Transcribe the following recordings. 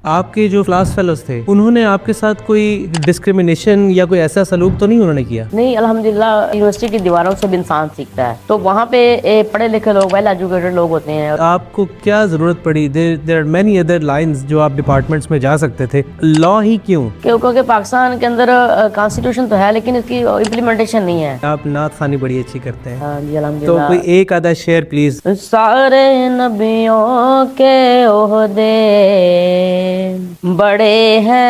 آپ کے جو کلاس فیلوز تھے انہوں نے آپ کے ساتھ کوئی ڈسکریمنیشن یا کوئی ایسا سلوک تو نہیں انہوں نے کیا؟ نہیں، الحمدللہ یونیورسٹی کی دیواروں سے بھی انسان سیکھتا ہے، تو وہاں پہ پڑھے لکھے لوگ، ویل ایجوکیٹڈ لوگ ہوتے ہیں. آپ کو کیا ضرورت پڑی؟ There are many other lines جو آپ ڈپارٹمنٹس میں جا سکتے تھے، لا ہی کیوں؟ کیونکہ پاکستان کے اندر کانسٹیٹیوشن تو ہے لیکن اس کی امپلیمنٹیشن نہیں ہے. آپ نعت خوانی بڑی اچھی کرتے ہیں. ہاں جی تو الحمدللہ. کوئی ایک آدھا شعر پلیز. سارے نبیوں کے عہدے بڑے ہیں،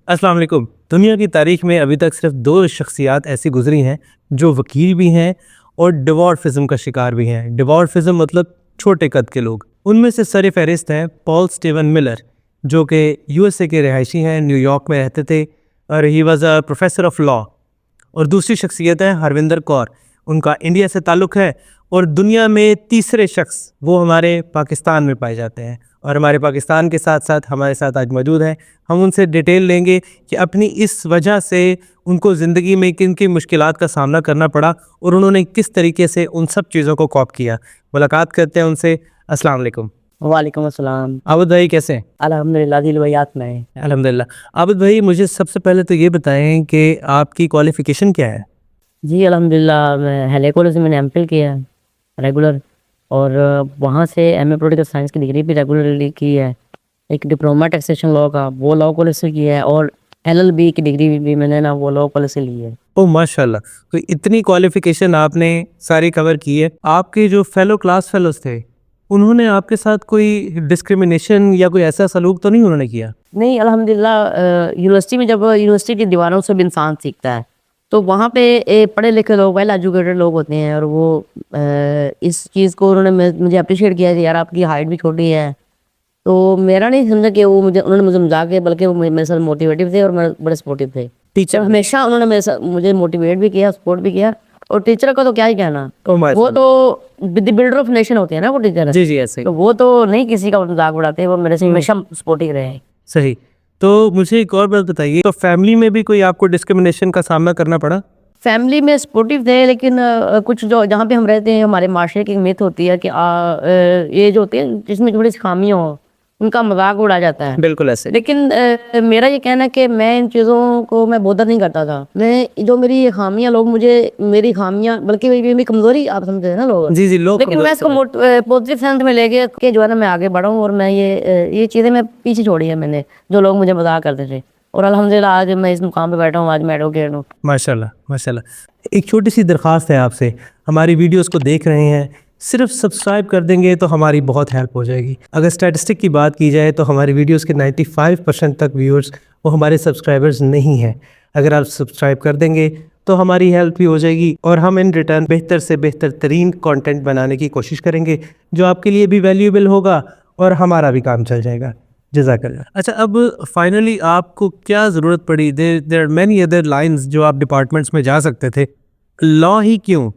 السلام علیکم. دنیا کی تاریخ میں ابھی تک صرف 2 شخصیات ایسی گزری ہیں جو وکیل بھی ہیں اور ڈوارفزم کا شکار بھی ہیں. ڈوارفزم مطلب چھوٹے قد کے لوگ. ان میں سے سر فہرست ہیں پال اسٹیون ملر، جو کہ یو ایس اے کے رہائشی ہیں، نیو یارک میں رہتے تھے اور he was a professor of law. اور دوسری شخصیت ہے ہروندر کور، ان کا انڈیا سے تعلق ہے. اور دنیا میں تیسرے شخص وہ ہمارے پاکستان میں پائے جاتے ہیں اور ہمارے پاکستان کے ساتھ ساتھ ہمارے ساتھ آج موجود ہیں. ہم ان سے ڈیٹیل لیں گے کہ اپنی اس وجہ سے ان کو زندگی میں کن کن مشکلات کا سامنا کرنا پڑا اور انہوں نے کس طریقے سے ان سب چیزوں کو کوپ کیا. ملاقات کرتے ہیں ان سے. السلام علیکم. وعلیکم السلام. عابد بھائی کیسے ہیں؟ الحمدللہ دل ویات میں. الحمدللہ. عابد بھائی مجھے سب سے پہلے تو یہ بتائیں کہ آپ کی کوالیفیکیشن کیا ہے؟ جی الحمدللہ میں ہیلے کالج سے میں نے ایم فل کیا ہے ریگولر، اور وہاں سے ایم اے پولیٹیکل سائنس کی ڈگری بھی ریگولرلی کی ہے. ایک ڈپلوما ٹیکسیشن لاء کا وہ لاء کالج سے کی ہے، اور ایل ایل بی کی ڈگری بھی میں نے نا وہ لاء کالج سے لی ہے. او ماشاء اللہ. تو اتنی کوالیفیکیشن آپ نے ساری کور کی ہے. آپ کے جو کلاس فیلوز تھے انہوں نے آپ کے ساتھ کوئی ڈسکریمنیشن یا کوئی ایسا سلوک تو نہیں انہوں نے کیا؟ نہیں، الحمدللہ یونیورسٹی میں جب یونیورسٹی کی دیواروں سے بھی انسان سیکھتا ہے، تو وہاں پہ پڑھے لکھے لوگ، ویل ایجوکیٹڈ لوگ ہوتے ہیں، اور وہ اس چیز کو انہوں نے مجھے اپریشیٹ کیا کہ یار آپ کی ہائٹ بھی چھوٹی ہے. تو میرا نہیں سمجھا کہ وہ انہوں نے مجھے مذاق کیا، بلکہ وہ میرے ساتھ موٹیویٹو تھے اور بڑے سپورٹیو تھے. ٹیچر ہمیشہ انہوں نے مجھے موٹیویٹ بھی کیا، سپورٹ بھی کیا. اور ٹیچر کا تو کیا ہی کہنا، وہ تو دی بلڈر آف نیشن ہوتے ہیں نا وہ ٹیچر. جی ایسے تو وہ تو نہیں کسی کا مذاق اڑاتے، وہ میرے سے ہمیشہ سپورٹیو رہے. صحیح. تو مجھے ایک اور بات بتائیے، تو فیملی میں بھی کوئی آپ کو ڈسکریمنیشن کا سامنا کرنا پڑا؟ فیملی میں سپورٹیو تھے، لیکن کچھ جو جہاں پہ ہم رہتے ہیں ہمارے معاشرے کی میتھ ہوتی ہے کہ یہ جو ہوتے ہیں جس میں تھوڑی سی خامیاں ہوں ان کا مذاق اڑا جاتا ہے. بالکل ایسے. لیکن میرا یہ کہنا ہے کہ میں ان چیزوں کو میں بودر نہیں کرتا تھا. میں جو میری خامیاں لوگ مجھے میری خامیاں بلکہ میری کمزوری آپ سمجھتے ہیں نا لوگ. جی لوگ. لیکن میں اس کو پازیٹیو سینس میں لے کے جو ہے نا میں آگے بڑھا ہوں، اور میں یہ چیزیں میں پیچھے چھوڑی ہے میں نے، جو لوگ مجھے مذاق کرتے تھے. اور الحمدللہ آج میں اس مقام پہ بیٹھا ہوں، آج میں ایڈوکیٹ ہوں. ماشاء اللہ ماشاء اللہ. ایک چھوٹی سی درخواست ہے آپ سے، ہماری ویڈیوز کو دیکھ رہے ہیں، صرف سبسکرائب کر دیں گے تو ہماری بہت ہیلپ ہو جائے گی. اگر اسٹیٹسٹک کی بات کی جائے تو ہماری ویڈیوز کے 95% تک ویورز وہ ہمارے سبسکرائبرز نہیں ہیں. اگر آپ سبسکرائب کر دیں گے تو ہماری ہیلپ بھی ہو جائے گی، اور ہم ان ریٹرن بہتر سے بہتر ترین کانٹینٹ بنانے کی کوشش کریں گے جو آپ کے لیے بھی ویلیوبل ہوگا اور ہمارا بھی کام چل جائے گا. جزاک اللہ. اچھا، اب فائنلی آپ کو کیا ضرورت پڑی؟ There are many other lines جو آپ ڈپارٹمنٹس میں جا سکتے تھے، لا ہی کیوں؟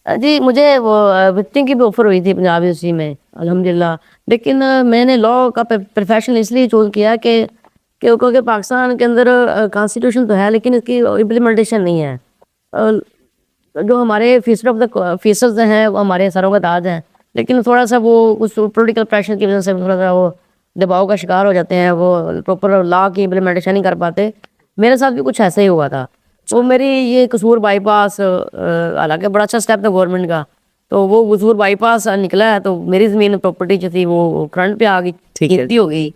جی مجھے وہ وکٹنگ کی بھی آفر ہوئی تھی پنجاب یونیورسٹی میں الحمدللہ، لیکن میں نے لا کا پروفیشن اس لیے چوز کیا کہ کیونکہ پاکستان کے اندر کانسٹیٹیوشن تو ہے لیکن اس کی امپلیمنٹیشن نہیں ہے. جو ہمارے فیسرز ہیں وہ ہمارے سروں کا تاج ہیں، لیکن تھوڑا سا وہ کچھ پولیٹیکل پریشر کی وجہ سے تھوڑا سا وہ دباؤ کا شکار ہو جاتے ہیں، وہ پراپر لا کی امپلیمنٹیشن نہیں کر پاتے. میرے ساتھ بھی کچھ ایسا ہی ہوا تھا. وہ میری یہ قصور بائی پاس، حالانکہ بڑا اچھا اسٹیپ تھا گورنمنٹ کا، تو وہ قصور بائی پاس نکلا ہے، تو میری زمین پراپرٹی جو تھی وہ فرنٹ پہ آ گئی، کھیتی ہو گئی.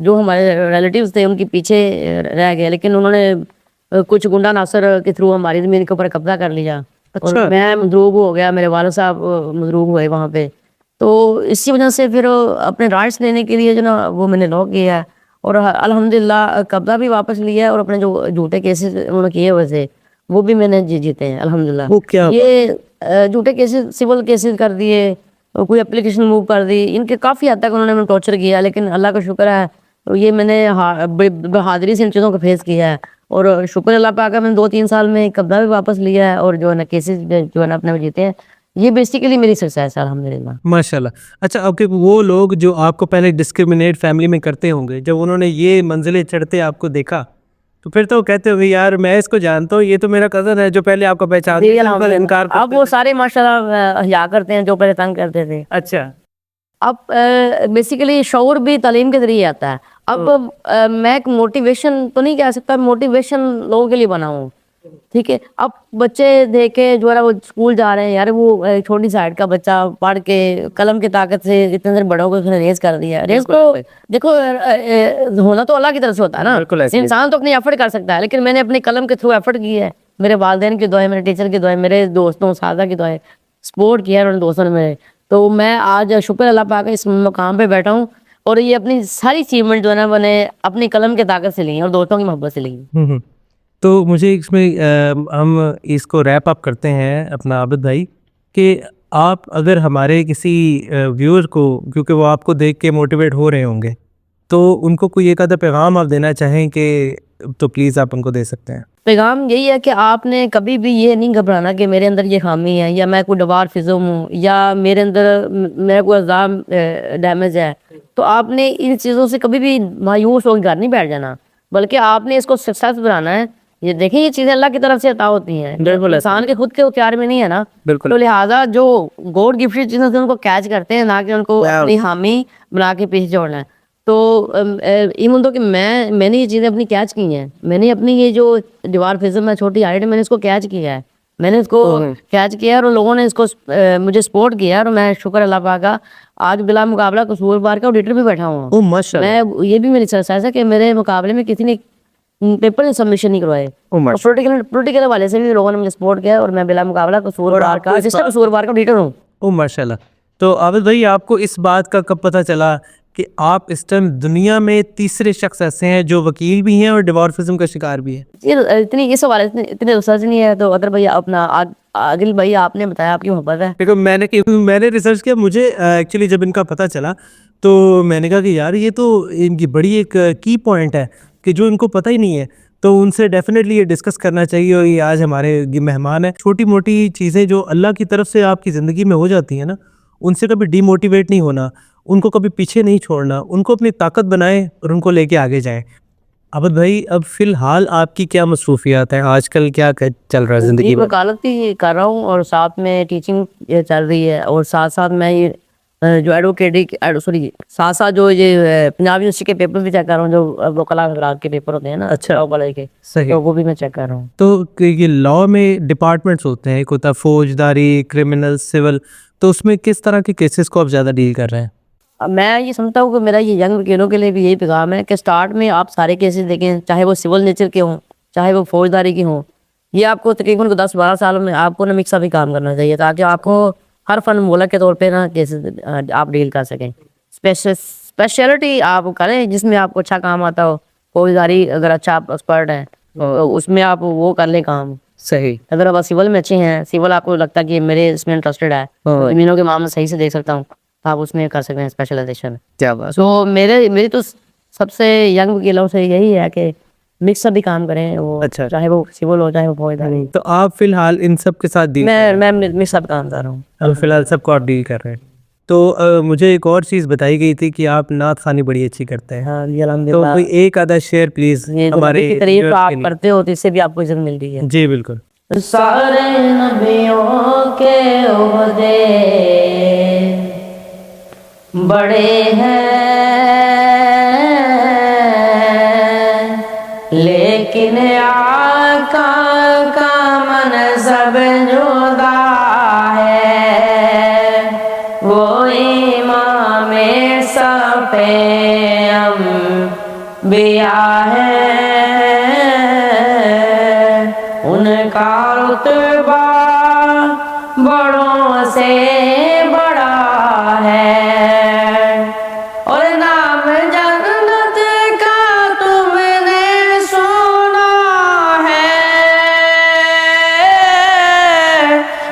جو ہمارے ریلیٹیوز تھے ان کے پیچھے رہ گئے، لیکن انہوں نے کچھ گنڈا ناصر کے تھرو ہماری زمین کے اوپر قبضہ کر لیا. اور میں مضروب ہو گیا، میرے والد صاحب مضروب ہوئے وہاں پہ. تو اسی وجہ سے پھر اپنے رائٹس لینے کے لیے جو نا وہ میں نے لا کیا ہے، اور الحمدللہ قبضہ بھی واپس لیا ہے، اور اپنے جو جھوٹے کیسز انہوں نے کیے ہوئے تھے وہ بھی میں نے جیتے ہیں الحمدللہ. یہ جھوٹے کیسز سول کیسز کر دیے، کوئی اپلیکیشن موو کر دی، ان کے کافی حد تک انہوں نے ٹارچر کیا، لیکن اللہ کا شکر ہے یہ میں نے بہادری سے ان چیزوں کو فیس کیا ہے. اور شکر اللہ پاک کا میں نے 2-3 سال میں قبضہ بھی واپس لیا ہے، اور جو ہے نا کیسز جو ہے نا اپنے جیتے ہیں. یہ بیسیکلی میری سکسیس ہے الحمدللہ. ماشاء اللہ. اچھا، آپ کے وہ لوگ جو آپ کو پہلے ڈسکریمنیٹ فیملی میں کرتے ہوں گے، جب انہوں نے یہ منزلیں چڑھتے آپ کو دیکھا تو پھر تو کہتے ہو یار میں اس کو جانتا ہوں, یہ تو میرا کزن ہے جو پہلے آپ کا پہچان انکار. اب وہ سارے ماشاءاللہ حیا کرتے ہیں جو پہلے تنگ کرتے تھے. اچھا, اب بیسیکلی شعور بھی تعلیم کے ذریعے آتا ہے. اب میں ایک موٹیویشن تو نہیں کہہ سکتا, موٹیویشن لوگوں کے لیے بنا ہوں, ٹھیک ہے. اب بچے دیکھے جو ہے نا وہ اسکول جا رہے ہیں, یار وہ چھوٹی سائڈ کا بچہ پڑھ کے قلم کی طاقت سے اتنے دیر بڑوں کو اس نے ریز کر دیا. ریز کو دیکھو ہونا تو اللہ کی طرف سے ہوتا ہے نا, انسان تو اپنی ایفرٹ کر سکتا ہے, لیکن میں نے اپنے قلم کے تھرو ایفرٹ کی ہے. میرے والدین کی دعائیں, میرے ٹیچر کی دعائیں, میرے دوستوں اساتذہ کی دعائیں, سپورٹ کیا ہے انہوں نے دوستوں نے میرے. تو میں آج شکر اللہ پاک اس مقام پہ بیٹھا ہوں, اور یہ اپنی ساری اچیومنٹ جو ہے نا میں نے اپنی قلم کی طاقت سے لی ہیں اور دوستوں کی محبت سے لی ہیں. تو مجھے اس میں ہم اس کو ریپ اپ کرتے ہیں اپنا عابد بھائی, کہ آپ اگر ہمارے کسی ویور کو, کیونکہ وہ آپ کو دیکھ کے موٹیویٹ ہو رہے ہوں گے, تو ان کو کوئی ایک آدھا پیغام آپ دینا چاہیں کہ تو پلیز آپ ان کو دے سکتے ہیں. پیغام یہی ہے کہ آپ نے کبھی بھی یہ نہیں گھبرانا کہ میرے اندر یہ خامی ہے, یا میں کوئی ڈوارفزم ہوں, یا میرے اندر میرا کوئی اعضاء ڈیمیج ہے. تو آپ نے ان چیزوں سے کبھی بھی مایوس ہو کے گھر نہیں بیٹھ جانا, بلکہ آپ نے اس کو سکسیس بنانا ہے. یہ دیکھیں یہ چیزیں اللہ کی طرف سے عطا ہوتی ہیں, انسان کے خود کے اختیار میں نہیں ہے نا. تو لہٰذا جو گاڈ گفٹڈ چیزیں ان کو کیچ کرتے ہیں, نہ کہ ان کو اپنی حامی بنا کے پیچھے چھوڑنا ہے. تو ایون تو کہ میں نے یہ چیزیں اپنی کیچ کی ہیں, میں نے اپنی یہ جو ڈوارفزم ہے چھوٹی ہائٹ, میں نے اس کو کیچ کیا ہے, میں نے اس کو کیچ کیا ہے, اور لوگوں نے اس کو مجھے سپورٹ کیا ہے. اور میں شکر اللہ پاک کا آج بلا مقابلہ قصور بار کا آڈیٹر بھی بیٹھا ہوں. میں یہ بھی میری سرسائز ہے کہ میرے مقابلے میں کسی نے پیپر سبمیشن نہیں کروائے, پولیٹیکل والے سے بھی لوگوں نے مجھے سپورٹ کیا, اور میں بلا مقابلہ قصور بار کا قصور بار کا آڈیٹر ہوں. ماشاء اللہ. تو عابد بھائی آپ کو اس بات کا کب پتہ چلا کہ آپ اس ٹائم دنیا میں تیسرے شخص ایسے ہیں جو وکیل بھی ہیں اور ڈیوارفزم کا شکار بھی ہیں؟ اتنی اس حوالے سے اتنے ریسرچ نہیں ہے. تو اگر بھائی اپنا عادل بھائی آپ نے بتایا آپ کی محبت ہے. دیکھو میں نے ریسرچ کیا, مجھے ایکچولی جب ان کا پتہ چلا تو میں نے کہا کہ یار یہ تو ان کی بڑی ایک کی پوائنٹ ہے کہ جو ان کو پتہ ہی نہیں ہے, تو ان سے ڈیفینیٹلی یہ ڈسکس کرنا چاہیے. اور یہ آج ہمارے مہمان ہیں. چھوٹی موٹی چیزیں جو اللہ کی طرف سے آپ کی زندگی میں ہو جاتی ہیں نا, ان سے کبھی ڈی موٹیویٹ نہیں ہونا, ان کو کبھی پیچھے نہیں چھوڑنا, ان کو اپنی طاقت بنائیں اور ان کو لے کے آگے جائیں. عابد بھائی اب فی الحال آپ کی کیا مصروفیات ہیں, آج کل کیا چل رہا ہے زندگی میں؟ وکالت بھی کر رہا ہوں, اور ساتھ میں ٹیچنگ چل رہی ہے, اور ساتھ ساتھ میں یہ جو ساتھ ساتھ جو یہ پنجاب یونیورسٹی کے پیپر بھی چیک کر رہا ہوں, جو وکلا خبرات کے پیپر ہوتے ہیں نا, اچھا کے, تو وہ بھی میں چیک کر رہا ہوں. تو یہ لاء میں ڈپارٹمنٹس ہوتے ہیں, ایک ہوتا ہے فوجداری, کرمنل, سول, تو اس میں کس طرح کے کیسز کو آپ زیادہ ڈیل کر رہے ہیں؟ میں یہ سمجھتا ہوں کہ میرا یہ ینگ وکیلوں کے لیے بھی یہی پیغام ہے کہ سٹارٹ میں آپ سارے کیسز دیکھیں, چاہے وہ سول نیچر کے ہوں, چاہے وہ فوجداری کی ہوں. یہ آپ کو تقریباً 10-12 سالوں میں آپ کو نا مکس اپ ہی کام کرنا چاہیے, تاکہ آپ کو ہر فن مولک کے طور پہ نا کیسز آپ ڈیل کر سکیں. اسپیشلٹی آپ کریں جس میں آپ کو اچھا کام آتا ہو. فوجداری اگر اچھا آپ ایکسپرٹ ہیں تو اس میں آپ وہ کر لیں کام. صحیح. اگر آپ سول میں اچھے ہیں, سول آپ کو لگتا ہے کہ میرے اس میں انٹرسٹڈ ہے, زمینوں کے معاملے صحیح سے دیکھ سکتا ہوں, تو آپ اس میں کر سکتے ہیں اسپیشلائزیشن. تو میری تو سب سے ینگ وکیلوں سے یہی ہے کہ مکس اپ بھی کام کریں, وہ چاہے وہ سول ہو چاہے وہ فوجداری. تو آپ فی الحال ان سب کے ساتھ ڈیل میں مکس اپ کام کر رہا ہوں. اب فی الحال سب کو آپ ڈیل کر رہے ہیں. تو مجھے ایک اور چیز بتائی گئی تھی کہ آپ نعت خوانی بڑی اچھی کرتے ہیں. ہاں جی الحمد تو للہ. کوئی ایک آدھا شعر پلیز ہمارے تعریف آپ کرتے ہو تو اس سے بھی آپ کو عزت ملتی ہے. جی بالکل. سارے نبیوں کے عہدے بڑے ہیں, لیکن آقا کا منصب جدا ہے. وہ امام صف انبیاء ہے, ان کا رتبہ بڑوں سے بڑا ہے, اور نام جنت کا تم نے سنا ہے.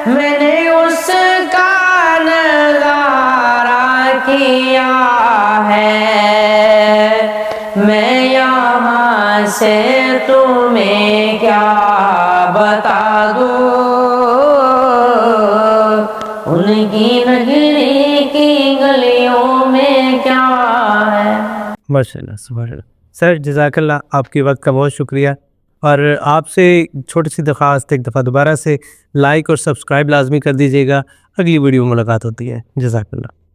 میں نے اس کا نظارہ کیا ہے, میں یہاں سے تمہیں کیا بتا دوں, ان کی نگری کی گلیوں میں کیا ہے. ماشاء اللہ, سبحان اللہ. سر جزاک اللہ, آپ کے وقت کا بہت شکریہ. اور آپ سے چھوٹی سی درخواست، ایک دفعہ دوبارہ سے لائک اور سبسکرائب لازمی کر دیجیے گا. اگلی ویڈیو میں ملاقات ہوتی ہے. جزاک اللہ.